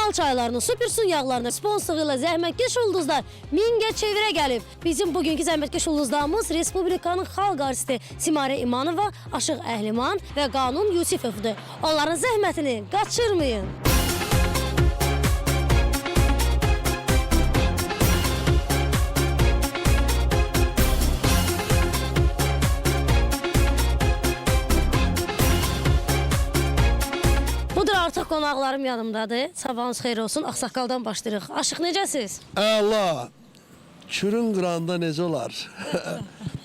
Ural çaylarının supersun yağlarının sponsoruyla zəhmətkeş ulduzlar Mingəçevirə gəlib. Bizim bugünkü zəhmətkeş ulduzlarımız Respublikanın xalq artisti Simarə İmanova, Aşıq Əhliman və Qanun Yusifovdur. Onların zəhmətini qaçırmayın. Artıq qonaqlarım yanımdadır. Sabahınız xeyir olsun. Ağsaqqaldan başlayırıq. Aşıq necəsiz? Allah, kürün qıranda necə olar?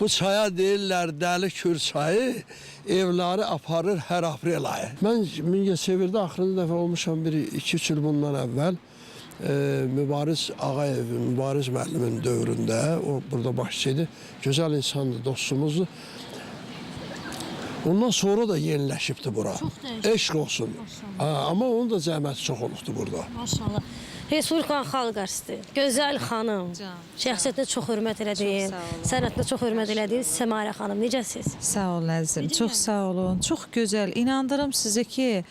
Bu çaya deyirlər dəli kür çayı, evləri aparır hər aprel ayı. Mən Mingəçevirdə axırıncı dəfə olmuşam 1-2 il bundan əvvəl. Mübariz Ağayev, Mübariz müəllimin dövründə, o burada başçıydı. Gözəl insandı, dostumuzdu. Ondan sonra da yeniləşibdi bura. Çox dəyişib. Eşq olsun. Amma onun da zəhməti çox olubdu burada. Maşallah. Respublikanın xalq artisti, gözəl xanım, şəxsiyyətinə çox hörmət elədiyim, sənətinə çox hörmət elədiyim Simarə xanım, necəsiz? Sağ olun əzizim, çox sağ olun. Çox gözəl. İnandırım sizə ki,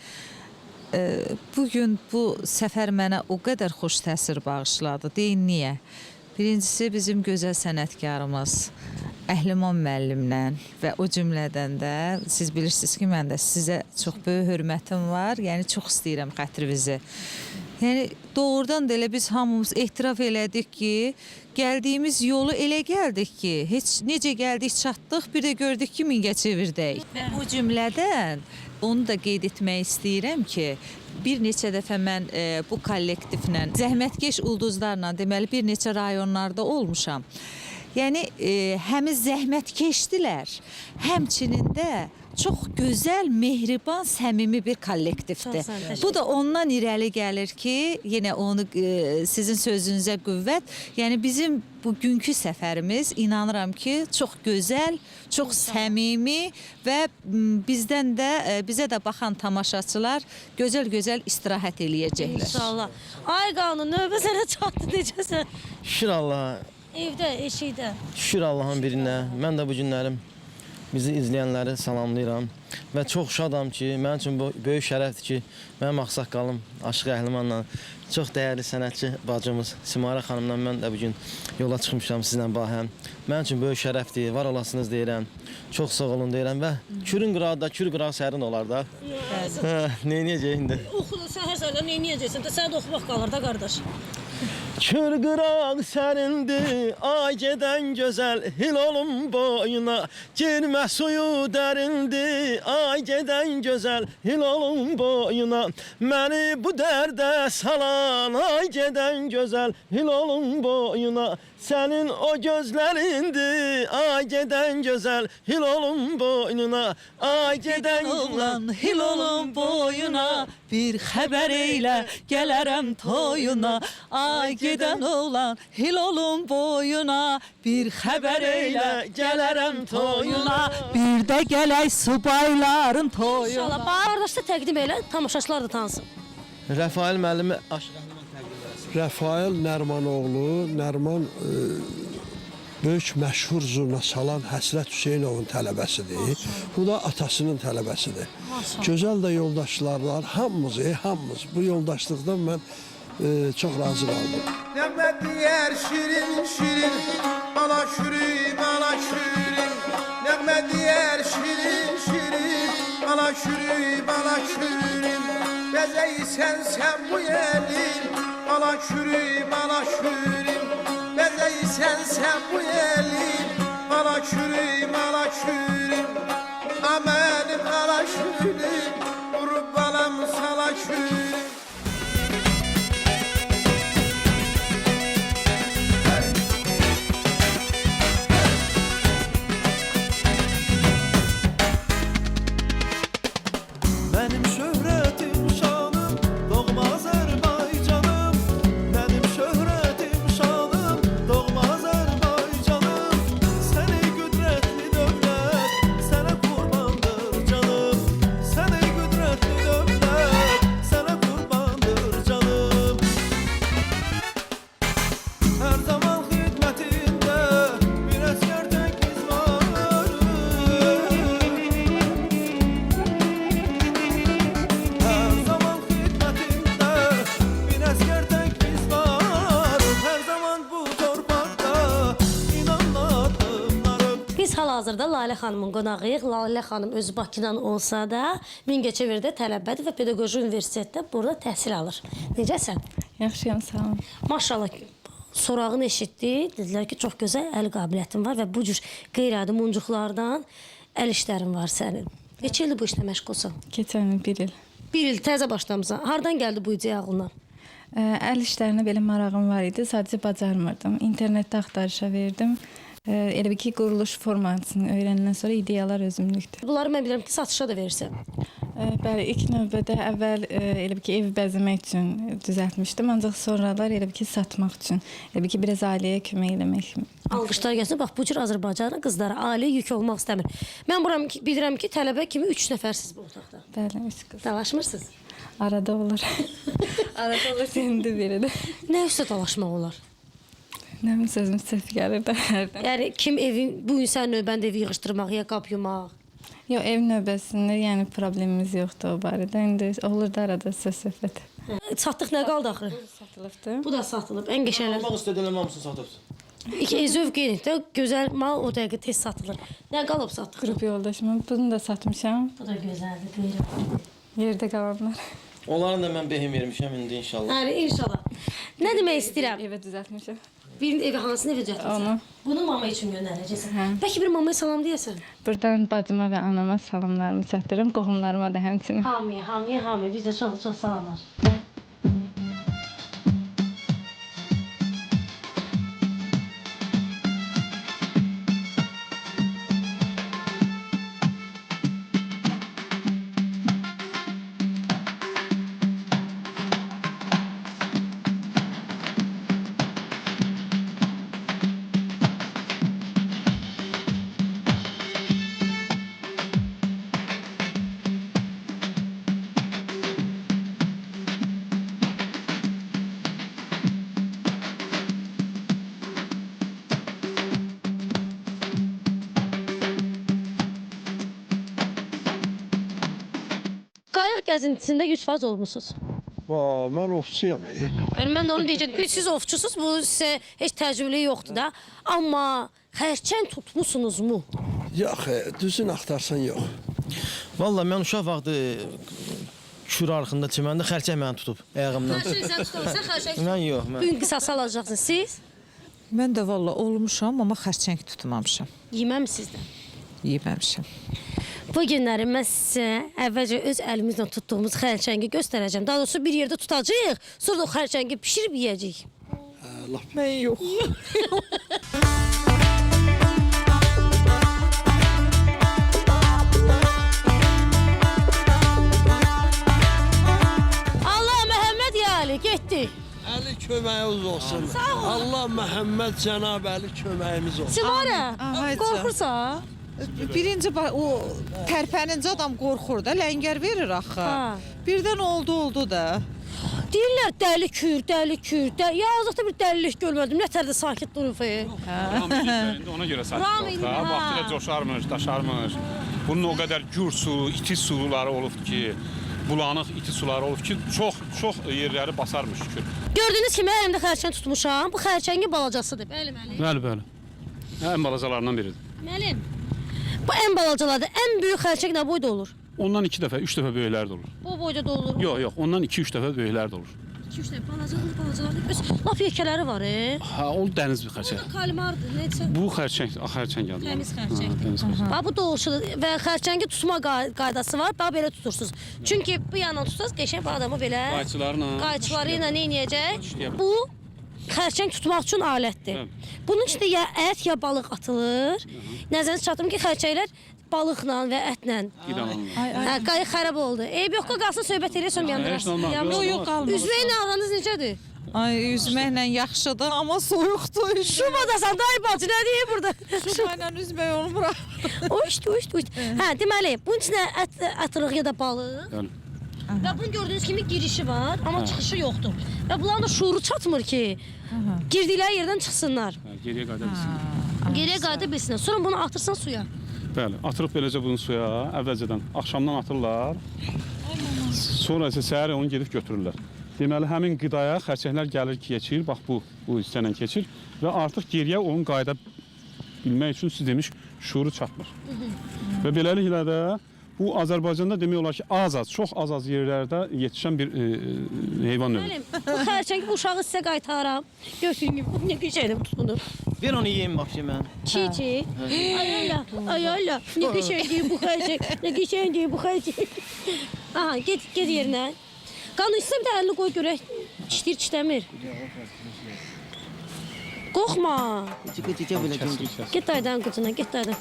bugün bu səfər mənə o qədər xoş təsir bağışladı. Deyin niyə? Birincisi bizim gözəl sənətkarımız Əhliman müəllimlə və o cümlədən də siz bilirsiniz ki, mən də sizə çox böyük hörmətim var. Yəni çox istəyirəm xətrinizi. Yəni doğrudan da elə biz hamımız etiraf elədik ki, gəldiyimiz yolu elə gəldik ki, heç necə gəldik, çatdıq, bir də gördük ki, Mingəçevirdəyik. Və o cümlədən onu da qeyd etmək istəyirəm ki, bir neçə dəfə mən bu kollektivlə, zəhmətkeş ulduzlarla deməli bir neçə rayonlarda olmuşam. Yəni həm zəhmətkeşdilər, həmçinin də çox gözəl, mehriban, səmimi bir kollektivdir. Bu da ondan irəli gəlir ki, yenə onu sizin sözünüzə qüvvət. Yəni bizim bugünkü səfərimiz inanıram ki, çox gözəl, çox səmimi və bizdən də bizə də baxan tamaşaçılar gözəl-gözəl istirahət eləyəcəklər. İnşallah. Ay Qanun, növbə sənə çatdı, necəsən? Şükür Allaha. Evdə, eşikdə. Şükür Allahın birinə. Mən də bu günlərim bizi izləyənləri salamlayıram və çox şadam ki, mənim üçün bu böyük şərəfdir ki, mənim ağsaqqalım Aşıq Əhlimanla çox dəyərli sənətçi bacımız Simarə xanımla mən də bugün yola çıxmışam sizlə bahəm. Mənim üçün böyük şərəfdir, var olasınız deyirəm, çox sağ olun deyirəm və kürün qırağı da, kür qırağı sərin olar da. Neyniyəcək indi? Oxuda, səhər-səhərlər neyniyəcəksən? Sənə də oxumaq qalır da, qardaş. Kür qıraq sərindi, ay gedən gözəl hil olun boyuna. Girmə suyu dərindi, ay gedən gözəl hil olun boyuna. Məni bu dərdə salan, ay gedən gözəl hil olun boyuna. Sənin o gözlərindi, ay gedən gözəl hil olun boynuna. Ay gedən oğlan hil olun boyuna, bir xəbər eylə gələrəm toyuna. Ay gedən oğlan hil olun boyuna, bir xəbər eylə gələrəm toyuna. Bir də gələk subayların toyuna. İnşallah, qardaş da təqdim elə, tamaşaçılar da tanısın. Rəfail müəllimi Aşıq Əhliman təqdim edəsin. Rəfail Nərmanoğlu, Nərman böyük məşhur jurnasalan Həsrət Hüseynovun tələbəsidir. Bu da atasının tələbəsidir. Gözəl də yoldaşlarlar, hamımız bu yoldaşlıqdan mən çox razı qaldım. Nəmə deyər şirin şirin, bana şirin, bana şirin. Nəmə deyər şirin şirin, bana şirin, bana şirin. Bəzəysən sən bu elin, bana şirin, bana şirin. Bəzəysən sən bu elin, bana şirin, bana şirin. Amənim bana şirin, vurub balam sana şirin. Benim şöhretim şanım doğma Azerbaycanım. Benim şöhretim şanım doğma Azerbaycanım. Seni güdretli devlet sana kurbandır canım. Seni güdretli devlet sana kurbandır. Hal-hazırda Lalə xanımın qonağıyıq. Lalə xanım özü Bakıdan olsa da Mingəçevirdə tələbədir və Pedaqoji Universitetdə burada təhsil alır. Necəsən? Yaxşıyam, sağ olun. Maşallah sorağını eşitdi. Dedilər ki, çox gözəl əl qabiliyyətin var və bu cür qeyri-adi muncuqlardan əl işlərin var sənin. Neçə ildir bu işlə məşğulsan? Keçən il 1 il. Bir il təzə başlamısan. Hardan gəldi bu ideya ağlına? Əl işlərinə belə marağım var idi, sadəcə bacarmırdım. İnternetdə axtarışa verdim. Elə bir ki, quruluş formasını öyrəndən sonra ideyalar özümlükdür. Bunları mən bilirəm ki, satışa da verirsən. Bəli, ilk növbədə əvvəl elə bir ki, ev bəzəmək üçün düzəltmişdim, ancaq sonralar elə bir ki, satmaq üçün, elə bir ki, biraz ailəyə kömək eləmək. Alqışlar gəlsin. Bax, bu cür Azərbaycanın qızları ailəyə yük olmaq istəmir. Mən bilirəm ki, tələbə kimi 3 nəfərsiz bu otaqda. Bəli, 3 qız. Dalaşmırsınız? Arada olur. Arada olur, senin də biri də. Nə üstə dalaşmaq olar? Nə bilim, sözüm səhv gəlir də hərdən. Yəni kim bu gün sən növbəndə evi yığışdırmaq, ya qap yumaq? Yox, ev növbəsində yəni problemimiz yoxdur o barədə. İndi olur da arada söz-söhbət. Satdıq, nə qaldı axırı? Satılıbdır. Bu da satılıb, ən qəşənglər. Almaq istədiyən hamısını satıbsın. Zövq yenikdə gözəl mal o dəqiqə tez satılır. Nə qalıb satdıq? Qrup yoldaşımın bunu da satmışam. Bu da gözəldir, buyurun. Yerdə qalanlar. Onların da mən behim vermişəm indi inşallah. Həli inşallah. Nə demək istəyirəm? Evə düzəltmişəm. Birinin evi hansını evi düzəltmisən? Onu. Bunu mama üçün göndərəcəksən. Hə. Bəlkə bir mamaya salam deyəsən? Buradan bacıma və anama salamlarımı çatdırırım, qohumlarıma da həmçinin. Hamıya. Bizə çox salamlar. Qayıq gəzintisində 100% olmusunuz. Mən ofçuyam. Mən də onu deyəcəm. Siz ovçusunuz, bu sizə heç təcrübəli yoxdur da. Amma xərçəng tutmusunuzmu? Yox, düzün axtarsan yox. Vallahi mən uşaq vaxtı kür arxında çiməndə xərçəng məni tutub ayağımdan. Xərçəng sən tutursan, xərçəng Mən yox, mən. bugün qisas alacaqsınız siz. Mən də valla olmuşam, amma xərçəng tutmamışam. Yeməmisiniz də. Yeməmişəm. Bu günləri mən sizə əvvəlcə öz əlimizlə tutduğumuz xərçəngi göstərəcəm. Daha doğrusu bir yerdə tutacağıq, sonra o xərçəngi bişirib yeyəcəyik. Mən yox. Allah Məhəmməd ya Ali, getdik. Əli köməyiniz olsun. Allah Məhəmməd Cənab Əli köməyimiz olsun. Simarə, qorxursan? Birinci o tərpəninci adam qorxur da, ləngər verir axı. Ha. Birdən oldu da. Deyirlər dəli kür. Yazıqda bir dəlilik görmədim. Nətərdə sakit durub. Ona görə Ram indi, sakit oldu. ha. Vaxtilə coşarmış, daşarmış. Bunun o qədər gür sulu, iti suluları olub ki, bulanıq iti suları olub ki, çox yerləri basarmış kür. Gördüyünüz kimi əlimdə xərçəng tutmuşam. Bu xərçəngin balacasıdır. Bəli. Ən balacalarından biridir. Müəllim. Bu ən balacalardır. Ən böyük xərçəng nə boyda olur? Ondan 2 dəfə, 3 dəfə böyüklər də olur. Bu boyda da olur. Yox, ondan 2-3 dəfə böyüklər də olur. 2-3 dəfə balacalar. Öz lap yekələri var. Ha, o dəniz bir xərçəng. Kalmardır, nəsə. Bu xərçəng adı. Təmiz xərçəngdir. Təmiz xərçəng. Bax bu doğuşudur və xərçəngi tutma qaydası var. Bax belə tutursunuz. Çünki bu yandan tutsaz qəşəng bu adamı belə qayçıları ilə nə edəcək? Bu xərçəng tutmaq üçün alətdir. Bunun içində ya ət ya balıq atılır. Nəzərinizə çatdırım ki, xərçənglər balıqla və ətlə. Qayıq xarab oldu. Eyb yox, qalsın söhbət eləyəsən yandırarsın. Yox, qalmır. Üzvəylə aranız necədir? Ay, üzməklə yaxşıdır, amma soyuqdur. Şumadasan, dayı bacı, nə deyir burada? Şumayla üzmək olmur. Uyuşdu. Hə, deməli, bunun içində ət atılıq ya da balıq. Bəli. Və bunun gördüyünüz kimi girişi var, amma çıxışı yoxdur. Və bunların da şuuru çatmır ki, girdikləri yerdən çıxsınlar. Geriyə qayıda bilsinlər. Geriyə qayıda bilsinlər. Sonra bunu atırsan suya. Bəli, atırıq beləcə bunu suya, əvvəlcədən axşamdan atırlar. Sonra isə səhər onu gedib götürürlər. Deməli, həmin qidaya xərçənglər gəlir, keçir, bax bu hissəylə keçir və artıq geriyə onun qayıda bilmək üçün siz demiş şuuru çatmır. Və beləliklə də bu Azərbaycanda demək olar ki, çox az yerlərdə yetişən bir heyvan növüdür. Müəllim, bu xərçəngi bu uşağı sizə qaytaram. Götürün, bu nə qəşəngdir tutqunu. Ver onu yeyeyim bakayım ben. Çiğ. Ay Allah, nə qəşəngdir bu xərçəng, nə qəşəngdir bu xərçəng. Aha, get yerinə. Qanun istə bir də əlini qoy görək, çişdir, çişləmir. Qorxma. Çıkı böyle Get daydan qıcına, get daydan.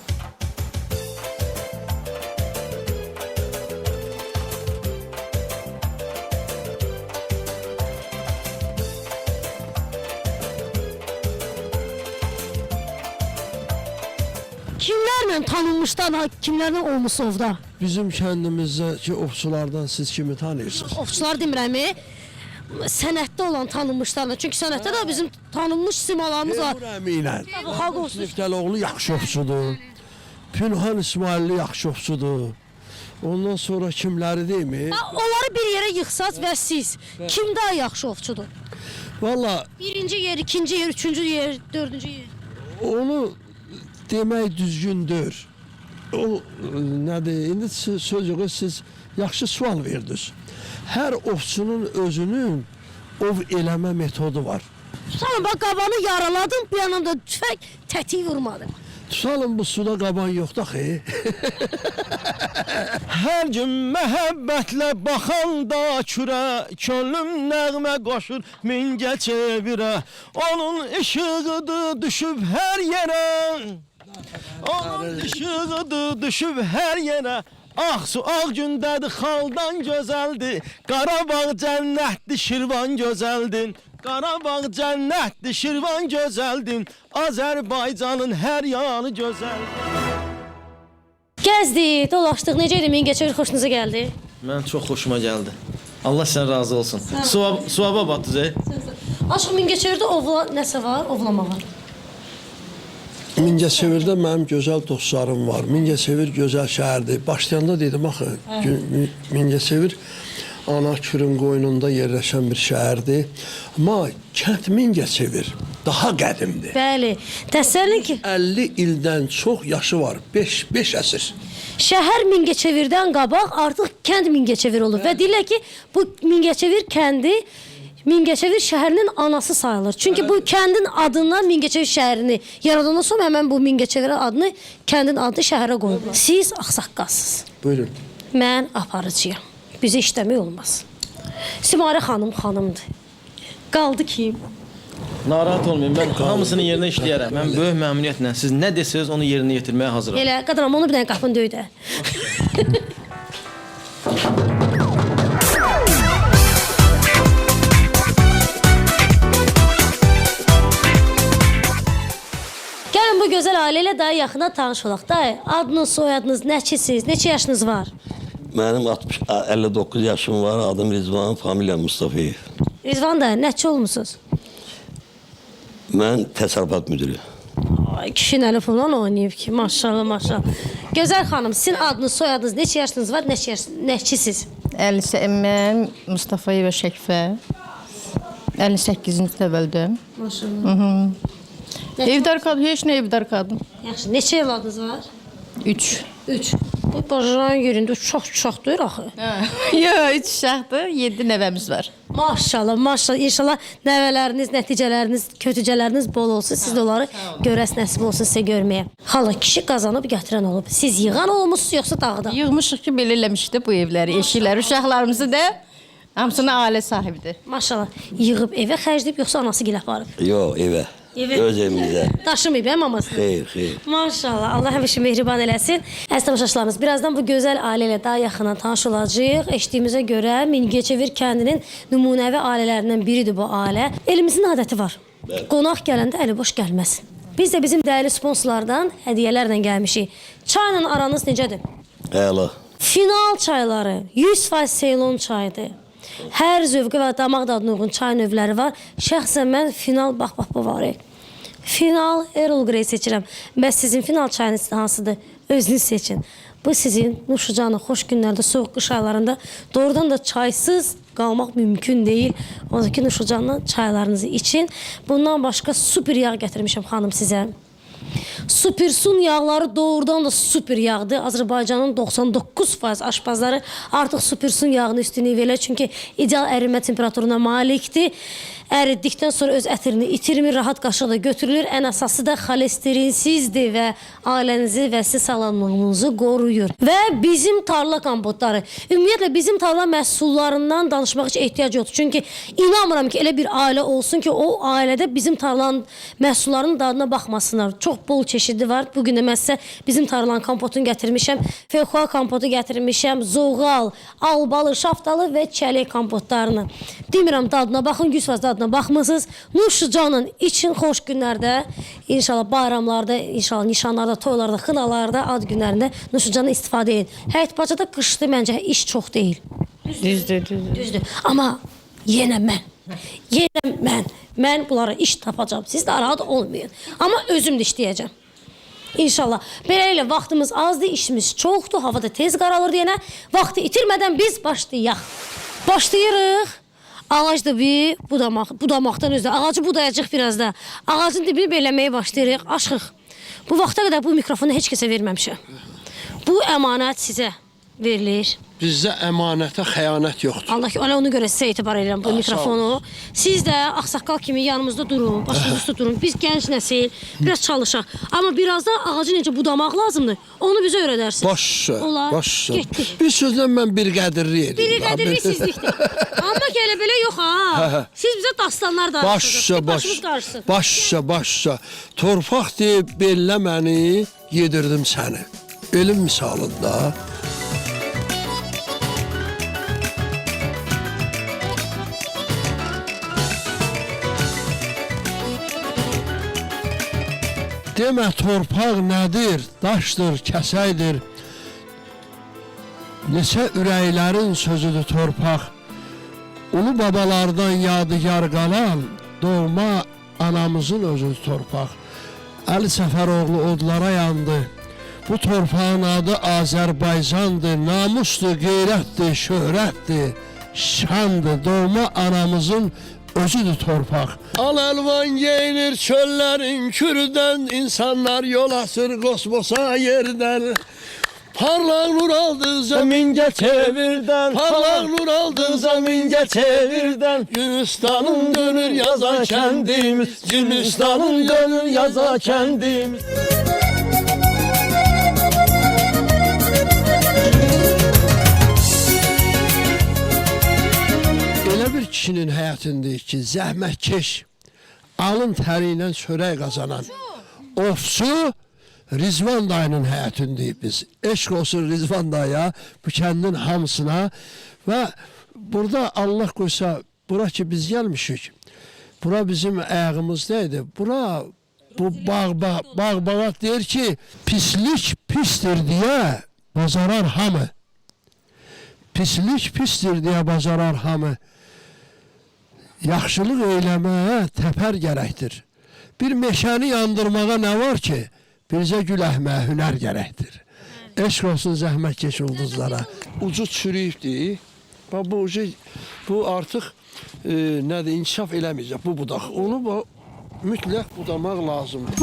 Kimlərlə tanınmışdan, kimlərlə olmuşsovda? Bizim kəndimizdəki ovçulardan siz kimi tanıyırsınız? Ovçular demirəm, sənətdə olan tanınmışlarla. Çünki sənətdə də bizim tanınmış simalarımız var. Memur Əminə. Xalq olsun. Niftəloğlu yaxşı ovçudur. Pünhan İsmailli yaxşı ovçudur. Ondan sonra kimləri deyimi? Onları bir yerə yıxsaz və siz. Kim daha yaxşı ovçudur? Valla Birinci yer, ikinci yer, üçüncü yer, dördüncü yer. onu demək düzgündür. O nədir? İndi sözcüğü siz yaxşı sual verdiniz. Hər ovçunun özünün ov eləmə metodu var. Tutalım, bax qabanı yaraladım, bir yandan da tüfək tətiyi vurmadı. Tutalım bu suda qaban yoxdur axı. Her gün məhəbbətlə baxanda kürə, könlüm nəğmə qoşur mingə çevirə. Onun işığıdır düşüb hər yerə. Onun işığıdır düşüb hər yerə. Ağ su ağ gündədir, xaldan gözəldir. Qarabağ cənnətdir, Şirvan gözəldir. Qarabağ cənnətdir, Şirvan gözəldir. Azərbaycanın hər yanı gözəldir. Gəzdik, dolaşdıq. Necə idi? Mingəçevir xoşunuza gəldi? Mən çox xoşuma gəldi. Allah sən razı olsun. Suava batdı. Aşıq Mingəçevirdə ovla nəsə var? Ovlama var. Mingəçevirdə mənim gözəl dostlarım var. Mingəçevir gözəl şəhərdir. Başlayanda dedim axı, Mingəçevir ana kürün qoynunda yerləşən bir şəhərdir. Amma kənd Mingəçevir daha qədimdir. Bəli. Təsəllin ki, 50 ildən çox yaşı var. 5 əsr. şəhər Mingəçevirdən qabaq artıq kənd Mingəçevir olur və deyirlər ki, bu Mingəçevir kəndi Mingəçevir şəhərinin anası sayılır. Çünki bu kəndin adından Mingəçevir şəhərini yaradandan sonra həmən bu Mingəçevir adını kəndin adını şəhərə qoyublar. Siz ağsaqqalsınız. Buyurun. Mən aparıcıyam. Bizə işləmək olmaz. Simarə xanımdır. Qaldı kim? Narahat olmayın, mən hamısını yerinə işləyərəm. Mən böyük məmnuniyyətlə siz nə desəz onu yerinə yetirməyə hazıram. Elə qadınam onu bir dənə qapını döydə. Gəlin bu gözəl ailə ilə daha yaxına tanış olaq. Dayı, adınız, soyadınız, nəçisiz, neçə yaşınız var? Mənim 59 yaşım var, adım Rizvan, familiyam Mustafayev. Rizvan dayı, nəçə olmusunuz? Mən təsərrüfat müdürü. Ay, kişinin əli falan oynayıb ki, maşallah, maşallah. Gözəl xanım, sizin adınız, soyadınız, neçə yaşınız var, nəçisiz? Mən Mustafayeva Şəkfə. 58-ci təvəllüdüm. Maşallah. Evdar qadın, heç nə evdar qadın. Yaxşı, neçə evladınız var? 3. 3. Bu bacaran yerində çox deyir axı. Yox, 3 uşaqdır, 7 nəvəmiz var. Maşallah, maşallah. İnşallah nəvələriniz, nəticələriniz, kötücələriniz bol olsun. Siz də onları görəs nəsib olsun sizə görməyə. Xala, kişi qazanıb gətirən olub. Siz yığan olmusunuz yoxsa dağda? Yığmışıq ki, belə eləmişdi bu evləri, eşikləri, uşaqlarımızı da hamısını ailə sahibidir. Maşallah. Yığıb evə xərcləyib yoxsa anası gilə aparıb? Yox, evə. Evə. Öz evimizə. Daşımayıb, hə maması? Xeyr, xeyr. Maşallah, Allah həmişə mehriban eləsin. Əziz tamaşaçılarımız, birazdan bu gözəl ailə ilə daha yaxından tanış olacağıq. Eşitdiyimizə görə Mingəçevir kəndinin nümunəvi ailələrindən biridir bu ailə. Elimizin adəti var. Qonaq gələndə əli boş gəlməsin. Biz də bizim dəyərli sponsorlardan hədiyyələrlə gəlmişik. Çayla aranız necədir? Əla. Final çayları 100% Ceylon çayıdır. Hər zövqə və damaq dadına uyğun çay növləri var. Şəxsən mən final, bax bu var. Final Earl Grey seçirəm. Bəs sizin final çayınız hansıdır? Özünüz seçin. Bu sizin Nuşucanın xoş günlərdə, soğuk qış aylarında doğrudan da çaysız qalmaq mümkün deyil. Odur ki, Nuşucanın çaylarınızı için. Bundan başqa super yağ gətirmişəm xanım sizə. Supersun yağları doğrudan da super yağdır. Azərbaycanın 99% aşpazları artıq supersun yağını üstünlük verir. Çünki ideal ərimə temperaturuna malikdir. Əridikdən sonra öz ətirini itirmir, rahat qaşıqla götürülür. Ən əsası da xolesterininsizdir və ailənizi və siz sağlamlığınızı qoruyur. Və bizim tarla kompotları. Ümumiyyətlə bizim tarla məhsullarından danışmaq heç ehtiyac yoxdur. Çünki inanmıram ki, elə bir ailə olsun ki, o ailədə bizim tarlanın məhsullarının dadına baxmasınlar. Çox bol çeşidi var. Bugün də mən sizə bizim tarlanın kompotunu gətirmişəm. Feyxua kompotu gətirmişəm. Zoğal, albalı, şaftalı və çələk kompotlarını. Demirəm dadına baxın, 100% dadına baxmısınız. Nuşcanın için xoş günlərdə, inşallah bayramlarda, inşallah nişanlarda, toylarda, xınalarda, ad günlərində nuşcanı istifadə edin. Həyat bacada qışdı məncə iş çox deyil. Düzdür. Amma yenə mən bunlara iş tapacağım. Siz də rahat olmayın. Amma özüm də işləyəcəm. İnşallah. Beləliklə vaxtımız azdır, işimiz çoxdur, havada tez qaralır deyənə vaxtı itirmədən biz başlayaq. Başlayırıq. Ağac da bir budamaqdan özdə. Ağacı budayacaq biraz da. Ağacın dibini beləməyə başlayırıq. Aşıq. Bu vaxta qədər bu mikrofonu heç kəsə verməmişəm. Bu əmanət sizə verilir. Bizdə əmanətə xəyanət yoxdur. Allah ki, ona görə sizə etibar edirəm bu mikrofonu. Siz də ağsaqqal kimi yanımızda durun, başınızı üstə durun. Biz gənc nəsil, biraz çalışaq. Amma biraz da ağacı necə budamaq lazımdır, onu bizə öyrədərsiniz. Başsa. Bir sözlə mən bir qədirli edim. Bir qədirli sizlikdir. Amma ki, elə belə yox ha. Siz bizə dastanlar danışırsınız. Başsa. Torpaq deyib bellə məni, yedirdim səni. Ölüm misalında. Demə torpaq nədir, daşdır, kəsəkdir. Neçə ürəklərin sözüdür torpaq. Ulu babalardan yadigar qalan doğma anamızın özüdür torpaq. Əli Səfəroğlu odlara yandı. Bu torpağın adı Azərbaycandır. Namusdur, qeyrətdir, şöhrətdir, şandır. Doğma anamızın özüdür torpaq. Al əlvan geyinir çöllərin kürdən, insanlar yol asır kosmosa yerdən. Parlaq nur aldı Zəmingə çevirdən, parlaq nur aldı zəmingə çevirdən. Gülüstanın dönür yaza kəndimiz, Gülüstanın dönür yaza kəndimiz. Elə bir kişinin həyatındır ki, zəhmətkeş, alın təri ilə çörək qazanan ofçu Rizvan dayının həyatındır biz. Eşq olsun Rizvan daya, bu kəndin hamısına və burada Allah qoysa, bura ki biz gəlmişik, bura bizim ayağımızdaydı. Bura bu bağ deyir ki, pislik pistir deyə bazarar hamı. Pislik pistir deyə bazarar hamı. Yaxşılıq eyləməyə təpər gərəkdir. Bir meşəni yandırmağa nə var ki, bircə gül əhməyə hünər gərəkdir. Eşq olsun zəhmətkeş ulduzlara. Ucu çürüyübdür. Bu ucu, bu artıq nədir, inkişaf eləməyəcək bu budaq. Onu mütləq budamaq lazımdır.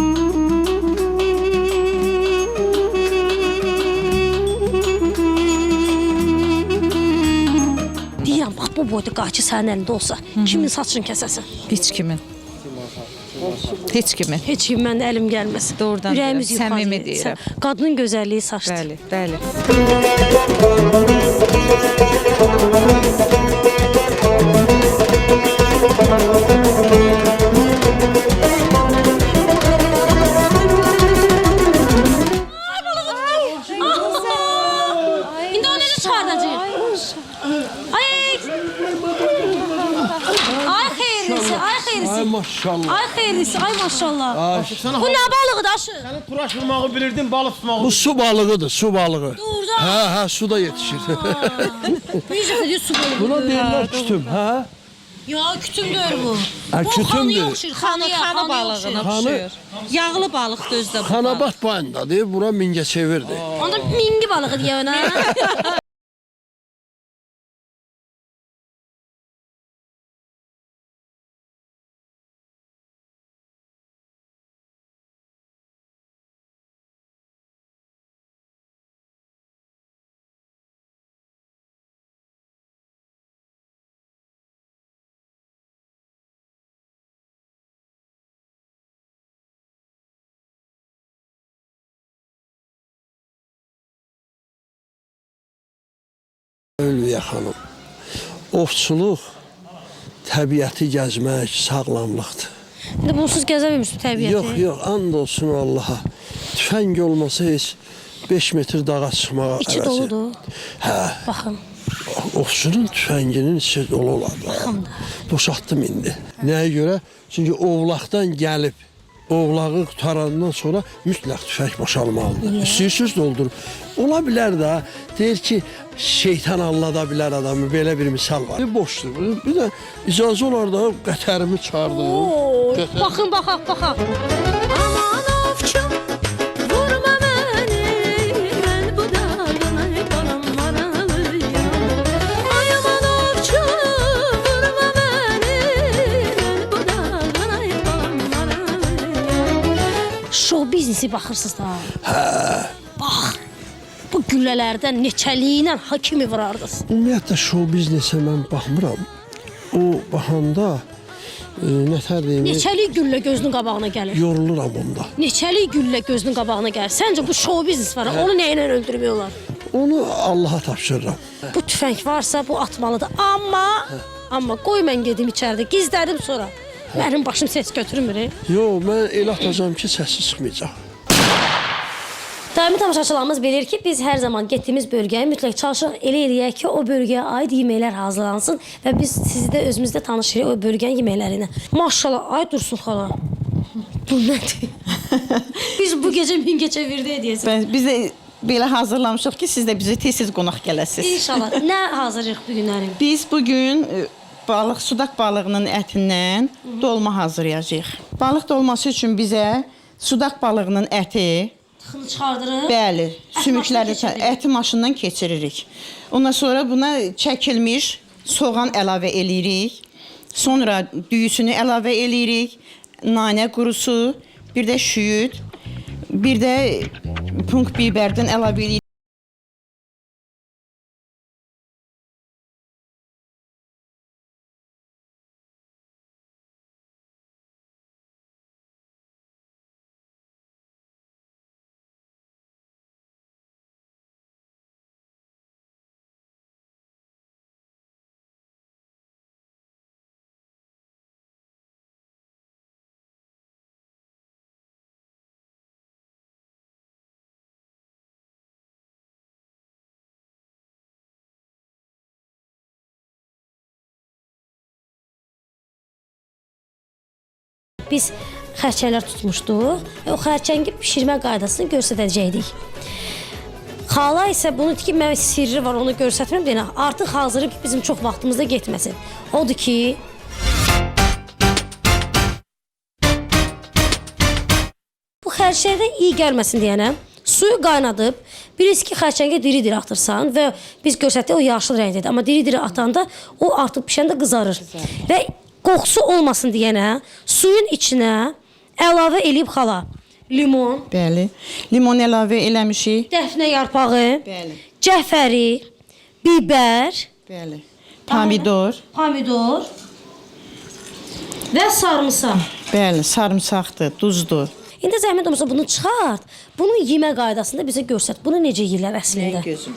Deyirəm, bax bu boyda qayçı sənin əlində olsa, kimin saçını kəsəsən? Heç kimin. Heç kimin. Heç kim məndə əlim gəlməsin. Doğrudan Ürəyimiz deyirəm, səmimi deyirəm. Qadının gözəlliyi saçdır. Bəli. İndi o necə çıxardacaq? Ay maşallah. Ay xeyrisi, ay maşallah. Bu nə balığı daşı? Sənin turaş vurmağı bilirdin, balıq tutmağı. Bu su balığıdır, su balığı. Doğrudan. Hə, suda yetişir. Necə deyir su balığı? Buna deyirlər kütüm, hə? Ya kütüm deyil bu. Kütümdür. Bu xanıya oxşayır, Xana balığına oxşuyur. Yağlı balıq özdə bu. Xanabat bayındadır, bura Mingəçevirdir. Onda mingi balığı deyir ona. Səviyə xanım. Ovçuluq, təbiəti gəzmək, sağlamlıqdır. İndi bunsuz gəzə bilmirsiniz təbiəti. Yox, and olsun Allaha. Tüfəng olmasa heç 5 metr dağa çıxmağa İçi doludur. Hə. Baxın. Ovçunun tüfənginin içi dolu olar. Boşaltdım indi. Nəyə görə? Çünki ovlaqdan gəlib, ovlağı qutarandan sonra mütləq tüfəng boşalmalıdır. İstəyirsiniz doldurub. Ola bilər də, deyir ki, şeytan allada bilər adamı, belə bir misal var. Boşdur. Bir də icazə olar da qətərimi çıxardım. Baxın, baxaq. Aman ovçum, vurma məni, mən bu dağına balam maralıyam. Ay aman ovçum, vurma məni, mən bu dağına balam maralıyam. Show biznesi baxırsınız da. Bax, bu güllələrdən neçəliyinə hakimi vurardınız. Ümumiyyətlə, show biznesə mən baxmıram. O baxanda, nətər deyim, Neçəlik güllə gözünün qabağına gəlir. yoruluram onda. Neçəlik güllə gözünün qabağına gəlir. Səncə bu show biznes var, onu nə ilə öldürmək olar? Onu Allaha tapşırıram. Bu tüfəng varsa bu atmalıdır. Amma qoy mən gedim içəridə, gizlədim sonra. Mənim başım ses götürmür. Yox, mən elə atacağam ki, səsi çıxmayacaq. Daimi tamaşaçılarımız bilir ki, biz hər zaman getdiyimiz bölgəyə mütləq çalışırıq elə eləyək ki, o bölgəyə aid yeməklər hazırlansın və biz sizi də özümüzdə tanışırıq o bölgənin yeməklərinə. Maşallah, ay Dursun xala. Bu nədir? Biz bu gecə Mingəçevirdə edəcəyik. Biz də belə hazırlamışıq ki, siz də bizi tez-tez qonaq gələsiniz. İnşallah. Nə hazırlayırıq bu günlərin? Biz bu gün sudak balığının ətindən dolma hazırlayacağıq. Balıq dolması üçün bizə sudak balığının əti, Tıxını çıxardırıq. bəli, sümükləri keçiririk. əti maşından keçiririk. Ondan sonra buna çəkilmiş soğan əlavə eləyirik. Sonra düyüsünü əlavə eləyirik. Nanə qurusu, bir də şüyüd, bir də punk bibərdən əlavə eləyirik. Biz xərçənglər tutmuşduq və o xərçəngi bişirmə qaydasını göstərəcəkdik. Xala isə bunun ki, mənim sirri var, onu göstərmirəm deyən. Artıq hazırı bizim çox vaxtımızda getməsin. Odur ki, bu xərçəngdən iyi gəlməsin deyənə suyu qaynadıb, bilirsiniz ki, xərçəngi diri-diri atırsan və biz göstərdik o yaşlı rəngdədir. Amma diri-diri atanda o artıq pişəndə qızarır. Və qoxusu olmasın deyənə suyun içinə əlavə eləyib xala limon, Bəli. Limon əlavə eləmişik. dəfnə yarpağı, Bəli. cəfəri, bibər, Bəli. Pomidor. və sarımsaq. Bəli, sarımsaqdır, duzdur. İndi zəhmət olmasa bunu çıxart. Bunun yemək qaydasında bizə göstər. Bunu necə yeyirlər əslində? Gözüm.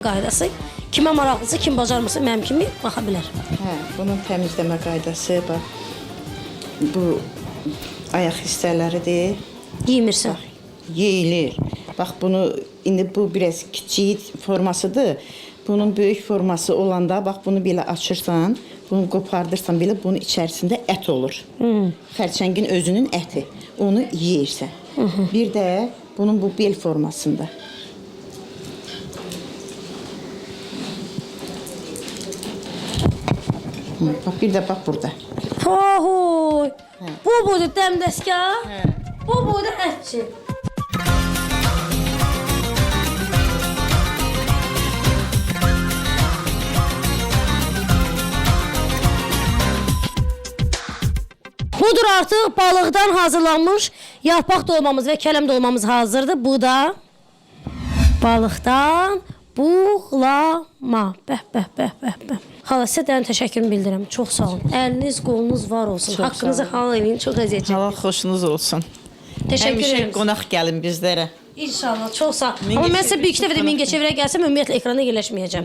Qaydası kimə maraqlısı, kim bacarmasa mənim kimi baxa bilər. Hə, bunun təmizləmə qaydası bax. Bu ayaq hissələridir. Yemirsən. Yeyilir. Bax bunu indi bu biraz kiçik formasıdır. Bunun böyük forması olanda bax bunu belə açırsan, bunu qopardırsan belə bunun içərisində ət olur. Xərçəngin özünün əti. Onu yeyirsən. Bir də bunun bu bel formasında. Bax bir də bax burada. Ahoy! Bu boyda dəmdəskar, bu boyda ətçi. Budur artıq balıqdan hazırlanmış yarpaq dolmamız və kələm dolmamız hazırdır. Bu da balıqdan, Buğlama. Bəh, bəh, bəh, bəh, bəh. Xala, sizə dərin təşəkkürümü bildirirəm. Çox sağ olun. Əliniz, qolunuz var olsun. Haqqınızı halal eləyin. Çox əziyyət çəkdim. Allah xoşunuz olsun. Təşəkkür Həmişə edirəm. qonaq gəlin bizlərə. İnşallah, çox sağ ol. Amma mən sizə bir iki dəfə də Mingəçevirə gəlsəm, ümumiyyətlə ekranda yerləşməyəcəm.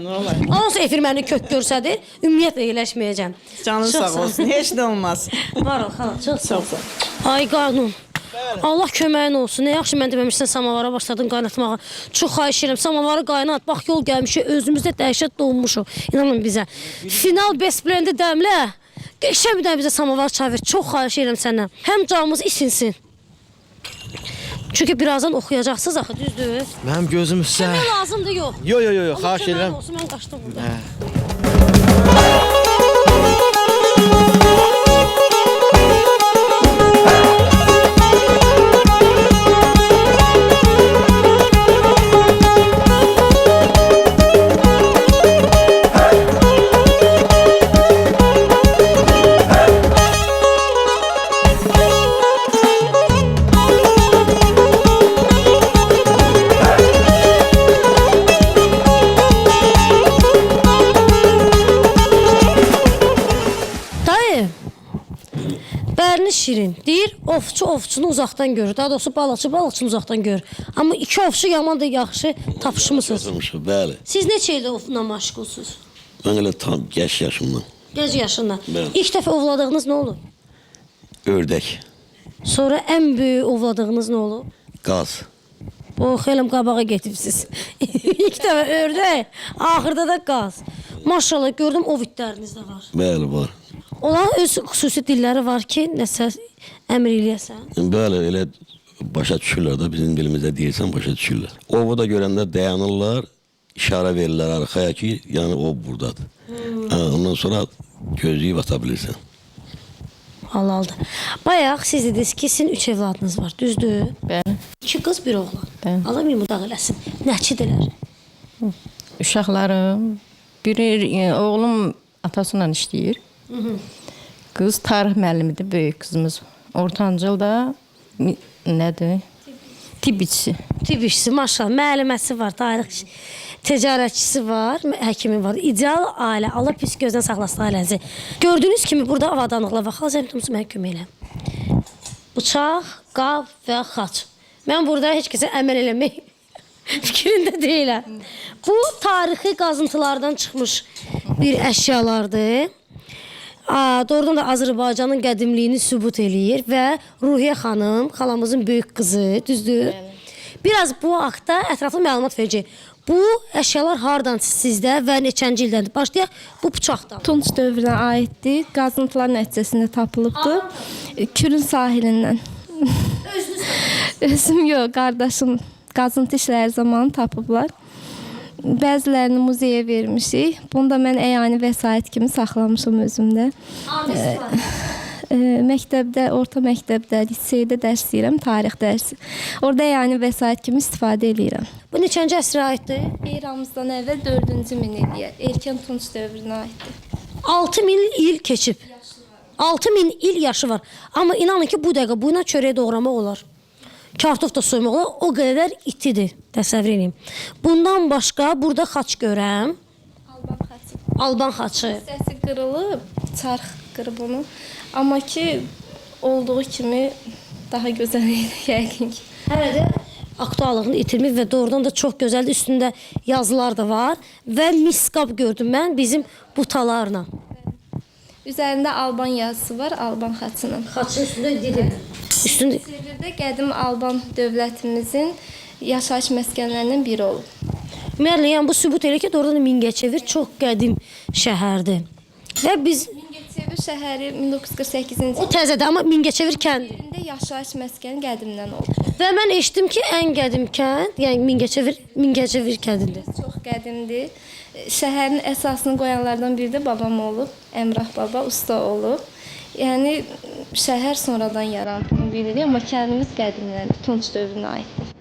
Onsa efir məni kök görsədir, ümumiyyətlə yerləşməyəcəm. Canın Çox sağ olsun. Heç nə olmaz. Var ol, xala, çox sağ ol. Ay qanun. Allah köməyin olsun. Nə yaxşı mən deməmişsən samavara başladın qaynatmağa. Çox xahiş edirəm, samavarı qaynat. Bax, yol gəlmişik, özümüzdə dəhşət donmuşuq. İnanın bizə. Final best blend-i dəmlə. Qəşəng bir də bizə samavar çevir. Çox xahiş edirəm səndən. Həm canımız isinsin. Çünki birazdan oxuyacaqsınız axı, düzdür? Mənim gözüm sizə. Kömək lazımdır, yox. Yo, Allah xahiş köməyin edirəm. olsun, mən qaçdım burada. Dayı, bərni şirin. Deyir, ovçu ovçunu uzaqdan görür. Daha doğrusu balıqçı balıqçını uzaqdan görür. Amma iki ovçu yaman da yaxşı tapışmısınız. Yazılmışıq, bəli. Siz neçə ildə ovla məşğulsuz? Mən elə tam gəç yaşımdan. Gec yaşından. Bəli. İlk dəfə ovladığınız nə olub? Ördək, Sonra ən böyük ovladığınız nə olub? qaz. O, xelim qabağa getiribsiz. İlk dəfə ördək, axırda da qaz. Maşallah, gördüm ov itləriniz də var. Bəli, var. Onların öz xüsusi dilləri var ki, nəsə əmr eləyəsən. Bəli, elə başa düşürlər də, bizim dilimizdə deyirsən başa düşürlər. Ovu da görəndə dayanırlar, işarə verirlər arxaya ki, yəni o buradadır. Ondan sonra gözləyib ata bilirsən. Halaldır. Bayaq siz dediniz ki, sizin 3 evladınız var, düzdür? Bəli. 2 qız, 1 oğlan. Bəli. Allah mimudaq eləsin. Nəçidirlər? Uşaqlarım, biri oğlum atasıyla işləyir. Qız tarix müəllimidir, böyük qızımız. Ortancıl da nədir? Tibb işçisi. Tibb işçisi, maşallah, müəlliməsi var, tarix ticarətçisi var, həkimi var. İdeal ailə. Allah pis gözdən saxlasın ailənizi. Gördüyünüz kimi burada avadanlıqlar var. Xalq zəmtimiz mənə kömək elə. Bıçaq, qab və xaç. Mən burada heç kəsə əməl eləmək fikrində deyiləm. Bu tarixi qazıntılardan çıxmış bir əşyalardır. Doğrudan da Azərbaycanın qədimliyini sübut eləyir və Ruhiyyə xanım, xalamızın böyük qızı, düzdür? Biraz bu haqda ətraflı məlumat verəcək. Bu əşyalar hardan sizdə və neçənci ildəndir? Başlayaq bu bıçaqdan. Tunç dövrünə aiddir. Qazıntılar nəticəsində tapılıbdır. Kürün sahilindən. Özüm yox, qardaşım qazıntı işləri zamanı tapıblar. Bəzilərini muzeyə vermişik. Bunu da mən əyani vəsait kimi saxlamışam özümdə. Məktəbdə, orta məktəbdə, liseydə dərs deyirəm, tarix dərsi. Orada əyani vəsait kimi istifadə edirəm. Bu neçənci əsrə aiddir? Eramızdan əvvəl 4-cü minilliyə, erkən Tunç dövrünə aiddir. 6000 il keçib. 6000 il yaşı var. Amma inanın ki, bu dəqiqə bu ilə çörək doğramaq olar. Kartof da soymaq olar. O qədər itidir, təsəvvür edin. Bundan başqa burada xaç görəm. Alban xaçı. Alban xaçı. Səsi qırılıb, çarx qırıb onu. Amma ki, olduğu kimi daha gözəl idi yəqin ki. Hələ də aktuallığını itirmir və doğrudan da çox gözəldir. Üstündə yazılar da var və miskab gördüm mən bizim butalarla. Üzərində Alban yazısı var, Alban xaçının. Xaçın üstündə dedim. Üstündə Sibirdə qədim Alban dövlətimizin yaşayış məskənlərindən biri olub. ümumiyyətlə, yəni bu sübut elə ki, doğrudan da Mingəçevir çox qədim şəhərdir. Və biz Mingəçevir şəhəri 1948-ci o təzədir, amma Mingəçevir kəndi. ildə yaşayış məskəni qədimdən olub. Və mən eşitdim ki, ən qədim kənd, yəni Mingəçevir kəndidir. Çox qədimdir. Şəhərin əsasını qoyanlardan biri də babam olub. Əmrah baba usta olub. Yəni şəhər sonradan yaratılan biridir, amma kəndimiz qədimdən, Tunç dövrünə aiddir.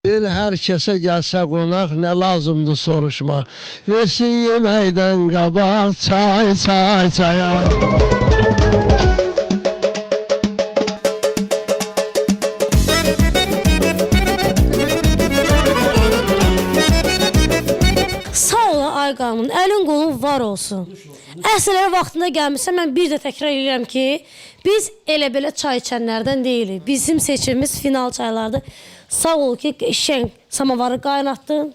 Her kəsə gəlsə qonaq nə lazımdır soruşma. Versin yeməkdən qabaq çay çaya. Sağ olun ay qanun, əlin qolun var olsun. Əsrlərə vaxtında gəlmişsə mən bir də təkrar edirəm ki, biz elə belə çay içənlərdən deyilik. Bizim seçimimiz final çaylardır. Sağ ol ki, şən samavarı qaynatdın,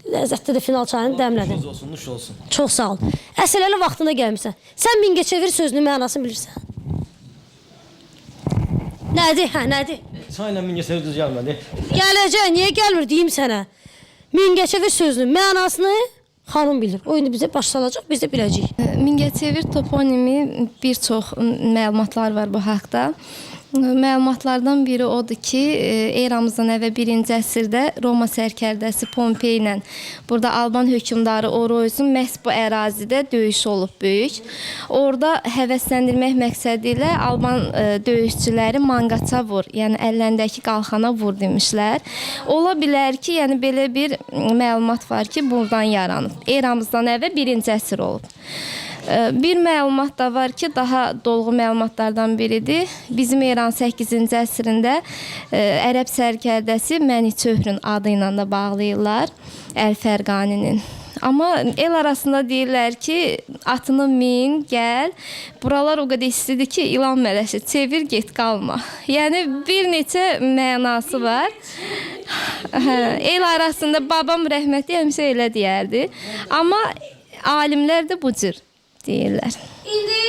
ləzzətli də final çayını dəmlədin. olsun, nuş olsun. Çox sağ ol. Əsrlərə vaxtında gəlmişsən. Sən Mingəçevir sözünün mənasını bilirsən. Nədir? Hə, nədir? Çayla Mingəçevir düz gəlmədi. Gələcək, niyə gəlmir deyim sənə. Mingəçevir sözünün mənasını xanım bilir. O indi bizə baş salacaq, biz də biləcəyik. Mingəçevir toponimi bir çox məlumatlar var bu haqqda. Məlumatlardan biri odur ki, eramızdan əvvəl 1-ci əsrdə Roma sərkərdəsi Pompey ilə burada Alban hökmdarı Oroyuzun məhz bu ərazidə döyüş olub böyük. Orada həvəsləndirmək məqsədi ilə Alban döyüşçüləri manqaça vur, yəni əllərindəki qalxana vur demişlər. Ola bilər ki, yəni belə bir məlumat var ki, buradan yaranıb. Eramızdan əvvəl 1-ci əsr olub. Bir məlumat da var ki, daha dolğu məlumatlardan biridir. Bizim İran 8-ci əsrində ərəb sərkərdəsi Məniçöhrün adı ilə də bağlayırlar, Əl-Fərqaninin. Amma el arasında deyirlər ki, atını min, gəl. Buralar o qədər istidir ki, ilan mələşi, çevir, get, qalma. Yəni, bir neçə mənası var. El arasında babam rəhmətli həmişə elə deyərdi. Amma alimlər də bu cür deyirlər. İndi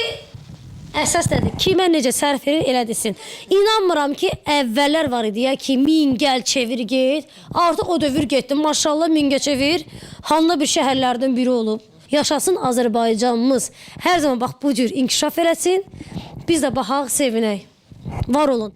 əsas nədir? Kimə necə sərf verir elə desin. İnanmıram ki, əvvəllər var idi ya ki, Mingəl çevir get. Artıq o dövr getdi. Maşallah Mingəçevir hanlı bir şəhərlərdən biri olub. Yaşasın Azərbaycanımız. Hər zaman bax bu cür inkişaf eləsin. Biz də baxaq, sevinək. Var olun.